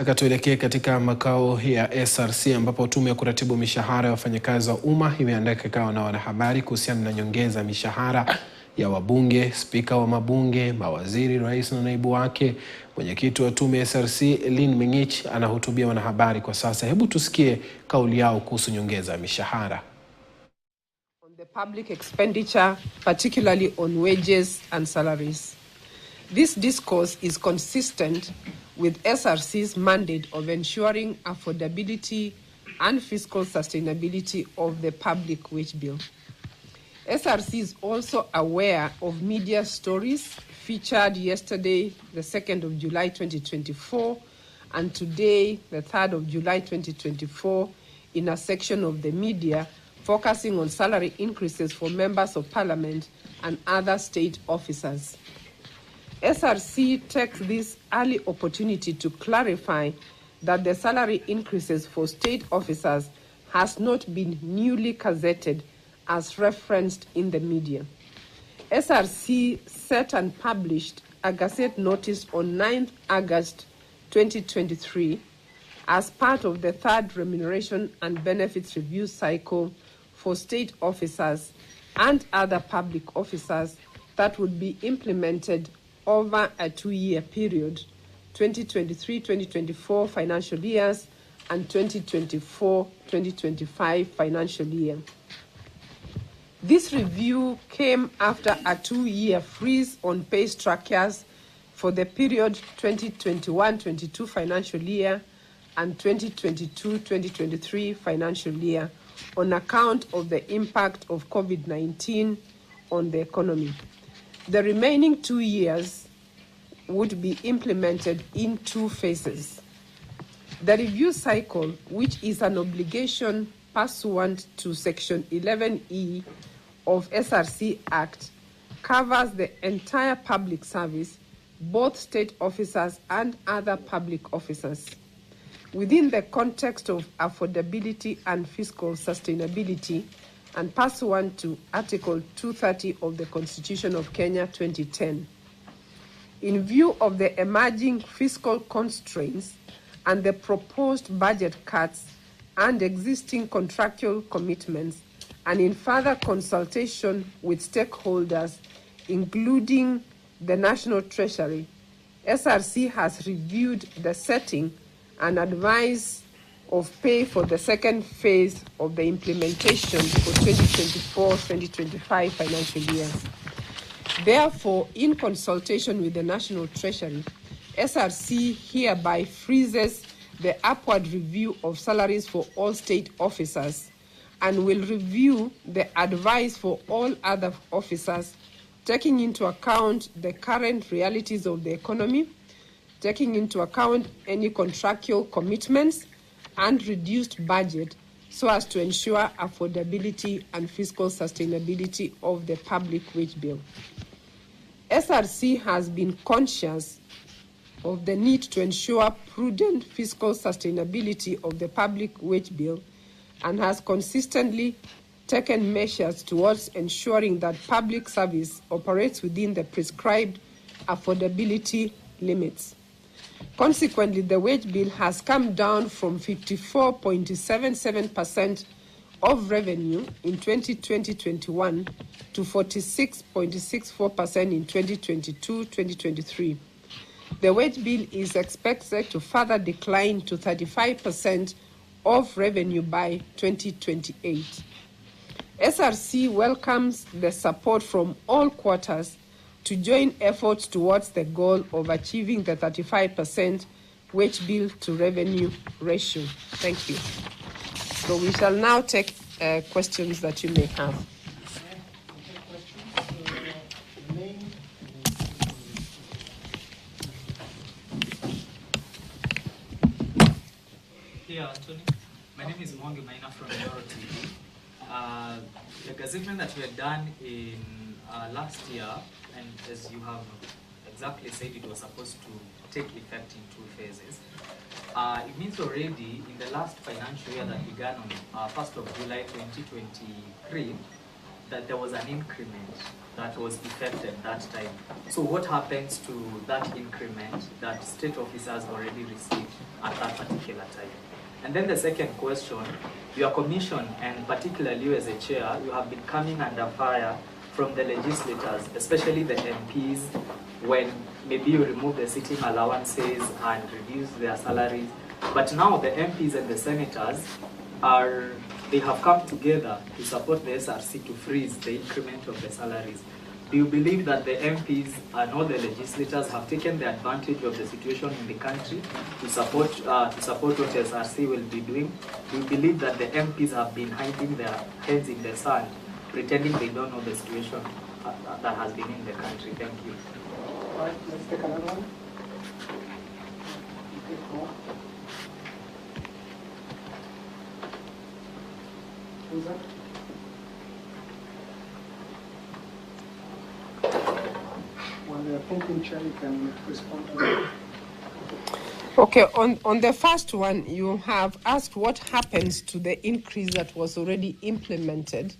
Tuelekee katika makao ya SRC ambapo Tume ya Kuratibu Mishahara ya Wafanyikazi wa Umma imeandaa kikao na wanahabari kuhusiana na nyongeza mishahara ya wabunge, spika wa mabunge, mawaziri, rais na naibu wake. Mwenyekiti wa Tume ya SRC Lynn Mengich anahutubia wanahabari kwa sasa. Hebu tusikie kauli yao kuhusu nyongeza ya mishahara. On the public expenditure, particularly on wages and salaries. This discourse is consistent with SRC's mandate of ensuring affordability and fiscal sustainability of the public wage bill. SRC is also aware of media stories featured yesterday, the 2nd of July 2024, and today, the 3rd of July 2024, in a section of the media focusing on salary increases for members of parliament and other state officers. SRC takes this early opportunity to clarify that the salary increases for state officers has not been newly gazetted as referenced in the media. SRC set and published a gazette notice on 9th August 2023 as part of the third remuneration and benefits review cycle for state officers and other public officers that would be implemented over a 2-year period, 2023-2024 financial years and 2024-2025 financial year. This review came after a 2-year freeze on pay structures for the period 2021-22 financial year and 2022-2023 financial year on account of the impact of COVID-19 on the economy. The remaining 2 years would be implemented in 2 phases. The review cycle, which is an obligation pursuant to Section 11E of SRC Act, covers the entire public service, both state officers and other public officers. Within the context of affordability and fiscal sustainability, and pursuant to Article 230 of the Constitution of Kenya 2010. In view of the emerging fiscal constraints and the proposed budget cuts and existing contractual commitments, and in further consultation with stakeholders, including the National Treasury, SRC has reviewed the setting and advice of pay for the second phase of the implementation for 2024-2025 financial year. Therefore, in consultation with the National Treasury, SRC hereby freezes the upward review of salaries for all state officers and will review the advice for all other officers, taking into account the current realities of the economy, taking into account any contractual commitments, and reduced budget so as to ensure affordability and fiscal sustainability of the public wage bill. SRC has been conscious of the need to ensure prudent fiscal sustainability of the public wage bill and has consistently taken measures towards ensuring that public service operates within the prescribed affordability limits. Consequently, the wage bill has come down from 54.77% of revenue in 2020-21 to 46.64% in 2022-2023. The wage bill is expected to further decline to 35% of revenue by 2028. SRC welcomes the support from all quarters to join efforts towards the goal of achieving the 35% wage bill to revenue ratio. Thank you. So we shall now take questions that you may have. Yeah, Anthony. My name is Mongi Maina from Kuratibu. The gazettement that we had done in last year, and as you have exactly said, it was supposed to take effect in 2 phases. It means already in the last financial year that began on 1st of July 2023 that there was an increment that was effected that time. So what happens to that increment that state officers already received at that particular time? And then the second question, your commission, and particularly you as a chair, you have been coming under fire from the legislators, especially the MPs, when maybe you remove the sitting allowances and reduce their salaries. But now the MPs and the senators they have come together to support the SRC to freeze the increment of the salaries. Do you believe that the MPs and all the legislators have taken the advantage of the situation in the country to support what SRC will be doing? Do you believe that the MPs have been hiding their heads in the sand, pretending they don't know the situation that has been in the country? Thank you. All right, let's take another one. Who's that? While they're thinking, Chair, you can respond to that. Okay, on the first one, you have asked what happens to the increase that was already implemented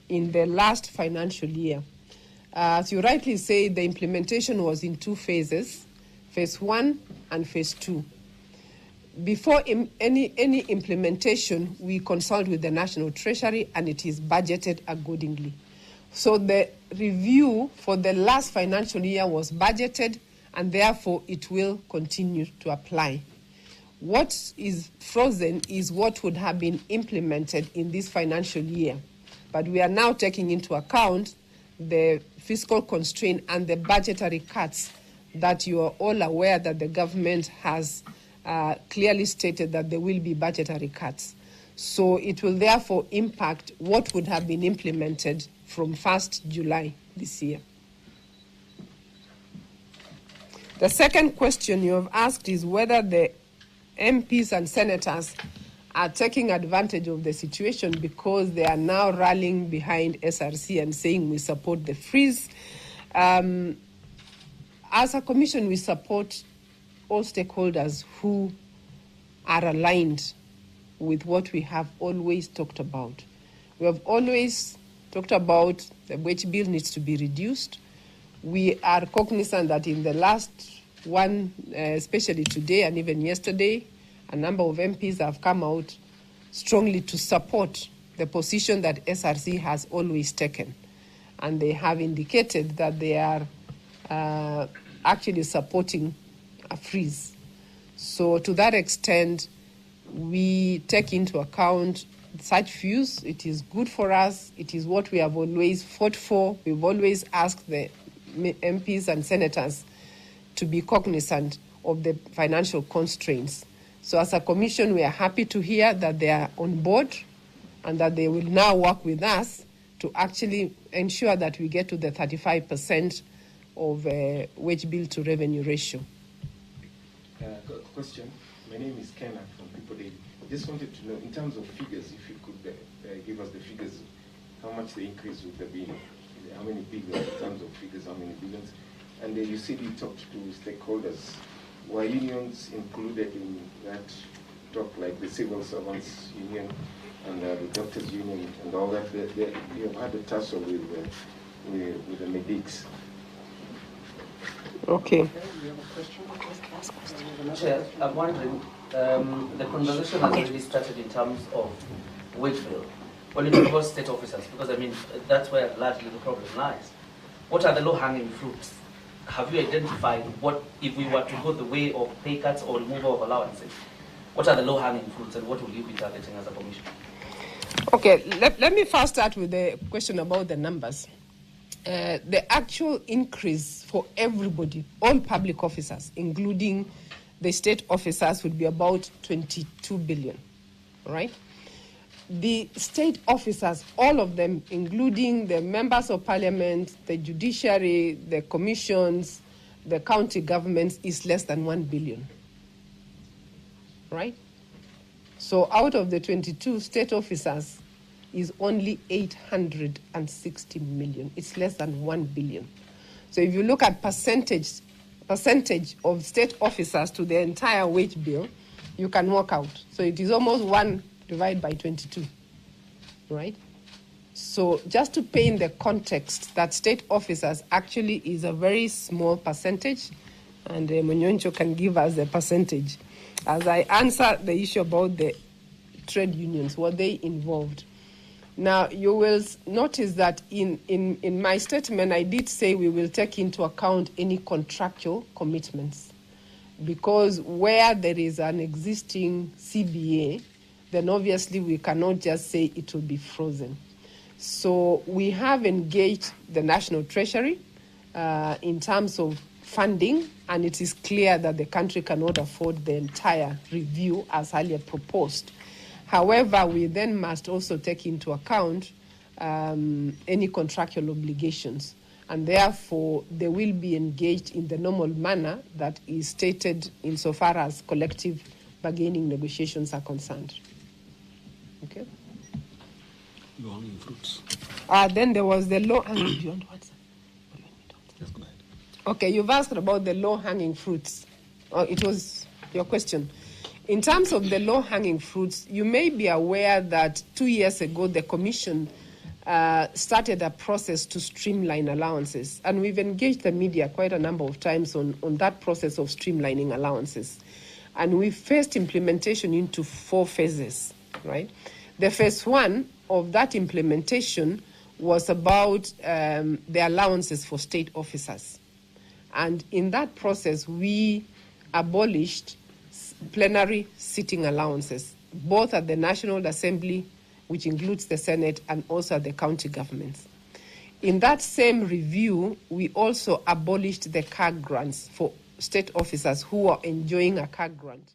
in the last financial year. As you rightly say, the implementation was in two phases, phase 1 and phase 2. Before any implementation, we consult with the National Treasury and it is budgeted accordingly. So the review for the last financial year was budgeted and therefore it will continue to apply. What is frozen is what would have been implemented in this financial year. But we are now taking into account the fiscal constraint and the budgetary cuts that you are all aware that the government has clearly stated that there will be budgetary cuts. So it will therefore impact what would have been implemented from 1st July this year. The second question you have asked is whether the MPs and senators are taking advantage of the situation because they are now rallying behind SRC and saying we support the freeze. As a commission, we support all stakeholders who are aligned with what we have always talked about. We have always talked about the wage bill needs to be reduced. We are cognizant that in the last one, especially today and even yesterday, a number of MPs have come out strongly to support the position that SRC has always taken. And they have indicated that they are actually supporting a freeze. So to that extent, we take into account such views. It is good for us. It is what we have always fought for. We've always asked the MPs and senators to be cognizant of the financial constraints. So as a commission, we are happy to hear that they are on board and that they will now work with us to actually ensure that we get to the 35% of wage bill to revenue ratio. Question. My name is Kenna from People Daily. Just wanted to know, in terms of figures, if you could give us the figures, how much the increase would have been, how many billions, in terms of figures, how many billions. And you said you talked to stakeholders. Were unions included in that talk, like the civil servants union and the doctors union and all that? You have had a tussle with the medics. Okay. We have a question. Chair, I'm wondering, the conversation has already started in terms of wage bill. When you talk about state officers, because I mean, that's where largely the problem lies. What are the low-hanging fruits? Have you identified what, if we were to go the way of pay cuts or removal of allowances, what are the low-hanging fruits and what will you be targeting as a commission? Okay, let me first start with the question about the numbers. The actual increase for everybody, all public officers, including the state officers, would be about 22 billion, right? The state officers, all of them, including the members of parliament, the judiciary, the commissions, the county governments, is less than 1 billion, right? So out of the 22 state officers is only 860 million. It's less than 1 billion. So if you look at percentage of state officers to the entire wage bill, you can work out. So it is almost 1 divided by 22, right? So just to paint the context that state officers actually is a very small percentage, and Monyoncho can give us the percentage. As I answer the issue about the trade unions, what they involved. Now, you will notice that in my statement, I did say we will take into account any contractual commitments, because where there is an existing CBA, then obviously we cannot just say it will be frozen. So we have engaged the National Treasury in terms of funding, and it is clear that the country cannot afford the entire review as earlier proposed. However, we then must also take into account any contractual obligations, and therefore they will be engaged in the normal manner that is stated insofar as collective bargaining negotiations are concerned. Okay. Low-hanging fruits. Then there was the low-hanging. Yes, go ahead. Okay, you've asked about the low-hanging fruits. It was your question. In terms of the low-hanging fruits, you may be aware that 2 years ago the Commission started a process to streamline allowances, and we've engaged the media quite a number of times on that process of streamlining allowances. And we faced implementation into 4 phases, right? The phase 1 of that implementation was about the allowances for state officers. And in that process, we abolished plenary sitting allowances, both at the National Assembly, which includes the Senate, and also at the county governments. In that same review, we also abolished the CAG grants for state officers who are enjoying a CAG grant.